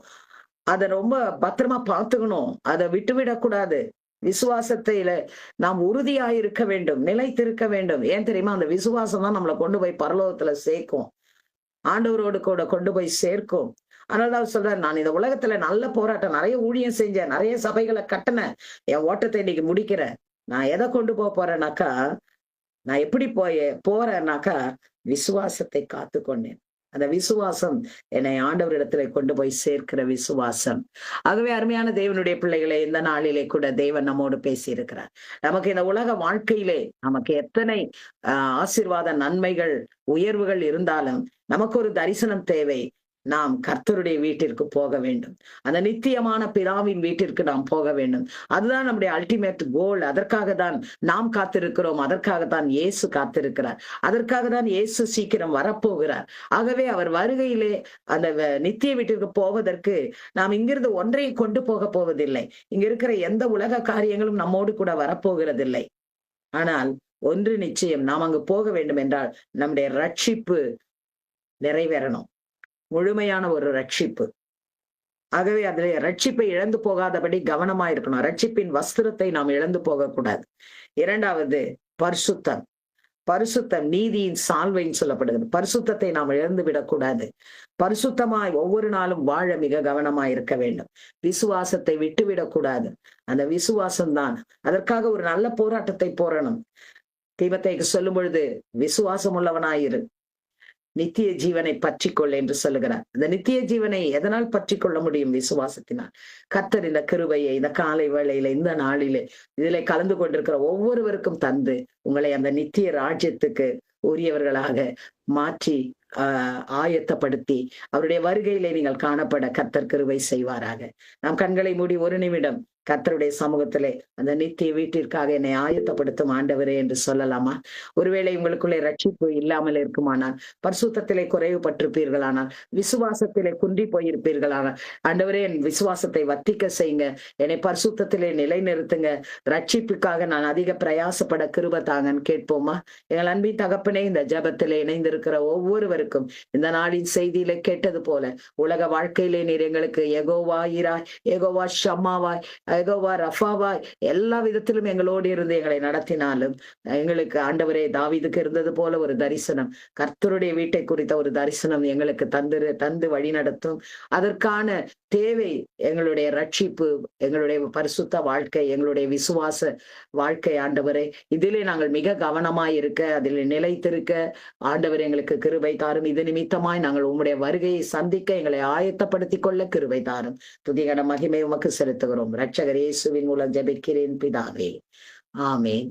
அதை ரொம்ப பத்திரமா பார்த்துக்கணும், அதை விட்டுவிடக்கூடாது. விசுவாசத்தில நாம் உறுதியாயிருக்க வேண்டும், நிலைத்திருக்க வேண்டும். ஏன் தெரியுமா? அந்த விசுவாசம் தான் நம்மளை கொண்டு போய் பரலோகத்துல சேர்க்கும், ஆண்டவரோடு கூட கொண்டு போய் சேர்க்கும். அதனாலதான் சொல்றேன், நான் இந்த உலகத்துல நல்ல போராட்டம், நிறைய ஊழியம் செஞ்சேன், நிறைய சபைகளை கட்டினேன், என் ஓட்டத்தை இன்னைக்கு முடிக்கிறேன். நான் எதை கொண்டு போறேன்னாக்கா, நான் எப்படி போறேன்னாக்கா விசுவாசத்தை காத்து கொண்டேன். அந்த விசுவாசம் என்னை ஆண்டவரிடத்துல கொண்டு போய் சேர்க்கிற விசுவாசம். ஆகவே அருமையான தேவனுடைய பிள்ளைகளே, இந்த நாளிலே கூட தேவன் நம்மோடு பேசி இருக்கிறார். நமக்கு இந்த உலக வாழ்க்கையிலே நமக்கு எத்தனை ஆசீர்வாத நன்மைகள் உயர்வுகள் இருந்தாலும் நமக்கு ஒரு தரிசனம் தேவை. நாம் கர்த்தருடைய வீட்டிற்கு போக வேண்டும், அந்த நித்தியமான பிதாவின் வீட்டிற்கு நாம் போக வேண்டும். அதுதான் நம்முடைய அல்டிமேட் கோல். அதற்காக தான் நாம் காத்திருக்கிறோம், அதற்காகத்தான் இயேசு காத்திருக்கிறார், அதற்காக தான் இயேசு சீக்கிரம் வரப்போகிறார். ஆகவே அவர் வருகையிலே அந்த நித்திய வீட்டிற்கு போவதற்கு நாம் இங்கிருந்து ஒன்றையும் கொண்டு போக போவதில்லை. இங்க இருக்கிற எந்த உலக காரியங்களும் நம்மோடு கூட வரப்போகிறதில்லை. ஆனால் ஒன்று நிச்சயம், நாம் அங்கு போக வேண்டும் என்றால் நம்முடைய ரட்சிப்பு நிறைவேறணும், முழுமையான ஒரு ரட்சிப்பு. ஆகவே அதிலே ரட்சிப்பை இழந்து போகாதபடி கவனமா இருக்கணும். ரட்சிப்பின் வஸ்திரத்தை நாம் இழந்து போகக்கூடாது. இரண்டாவது பரிசுத்தம். பரிசுத்தம் நீதியின் சால்வைன்னு சொல்லப்படுகிறது. பரிசுத்தத்தை நாம் இழந்து விடக்கூடாது. பரிசுத்தமாய் ஒவ்வொரு நாளும் வாழ மிக கவனமாய் இருக்க வேண்டும். விசுவாசத்தை விட்டுவிடக்கூடாது. அந்த விசுவாசம்தான், அதற்காக ஒரு நல்ல போராட்டத்தை போறணும். தீமோத்தேயுக்கு சொல்லும் பொழுது விசுவாசம் உள்ளவனாயிரு, நித்திய ஜீவனை பற்றிக்கொள் என்று சொல்லுகிறார். இந்த நித்திய ஜீவனை எதனால் பற்றி கொள்ள முடியும்? விசுவாசத்தினால். கர்த்தர் இந்த கிருபையை இந்த காலை வேளையில, இந்த நாளிலே இதிலே கலந்து கொண்டிருக்கிற ஒவ்வொருவருக்கும் தந்து உங்களை அந்த நித்திய ராஜ்யத்துக்கு உரியவர்களாக மாற்றி ஆயத்தப்படுத்தி அவருடைய வருகையிலே நீங்கள் காணப்பட கர்த்தர் கிருபை செய்வாராக. நாம் கண்களை மூடி ஒரு நிமிடம் கர்த்தருடைய சமூகத்திலே அந்த நித்திய வீட்டிற்காக என்னை ஆயத்தப்படுத்தும் ஆண்டவரே என்று சொல்லலாமா? ஒருவேளை உங்களுக்குள்ளே ரட்சிப்பு இல்லாமல் இருக்குமானால், பரிசுத்தத்திலே குறைவுபட்டிருப்பீர்களானால், விசுவாசத்திலே குன்றி போயிருப்பீர்களானால், ஆண்டவரே என் விசுவாசத்தை வத்திக்க செய்யுங்க, என்னை பரிசுத்தத்திலே நிலைநிறுத்துங்க, ரட்சிப்புக்காக நான் அதிக பிரயாசப்பட கிருபை தாங்கன்னு கேட்போமா? எங்கள் அன்பின் தகப்பனே, இந்த ஜெபத்திலே இணைந்திருக்கிற ஒவ்வொருவருக்கும் இந்த நாளின் செய்தியிலே கேட்டது போல உலக வாழ்க்கையிலே நீர் எங்களுக்கு யெகோவா ஈராய், யெகோவா ஷம்மாவாய், யெகோவா ரஃபாவாய் எல்லா விதத்திலும் எங்களோடு இருந்து எங்களை நடத்தினாலும் எங்களுக்கு ஆண்டவரே தாவீதுக்கு இருந்தது போல ஒரு தரிசனம், கர்த்தருடைய வீட்டை குறித்த ஒரு தரிசனம் எங்களுக்கு தந்து வழி நடத்தும். அதற்கான தேவை எங்களுடைய ரட்சிப்பு, எங்களுடைய பரிசுத்த வாழ்க்கை, எங்களுடைய விசுவாச வாழ்க்கை. ஆண்டவரே, இதிலே நாங்கள் மிக கவனமாய் இருக்க, அதில் நிலைத்திருக்க ஆண்டவர் எங்களுக்கு கிருபை தாரும். இது நிமித்தமாய் நாங்கள் உம்முடைய வருகையை சந்திக்க எங்களை ஆயத்தப்படுத்திக் கொள்ள கிருபை தாரும். துதிகன மகிமை உமக்கு செலுத்துகிறோம். இரட்சகர் இயேசுவின் மூலம் ஜெபிக்கிறேன் பிதாவே, ஆமென்.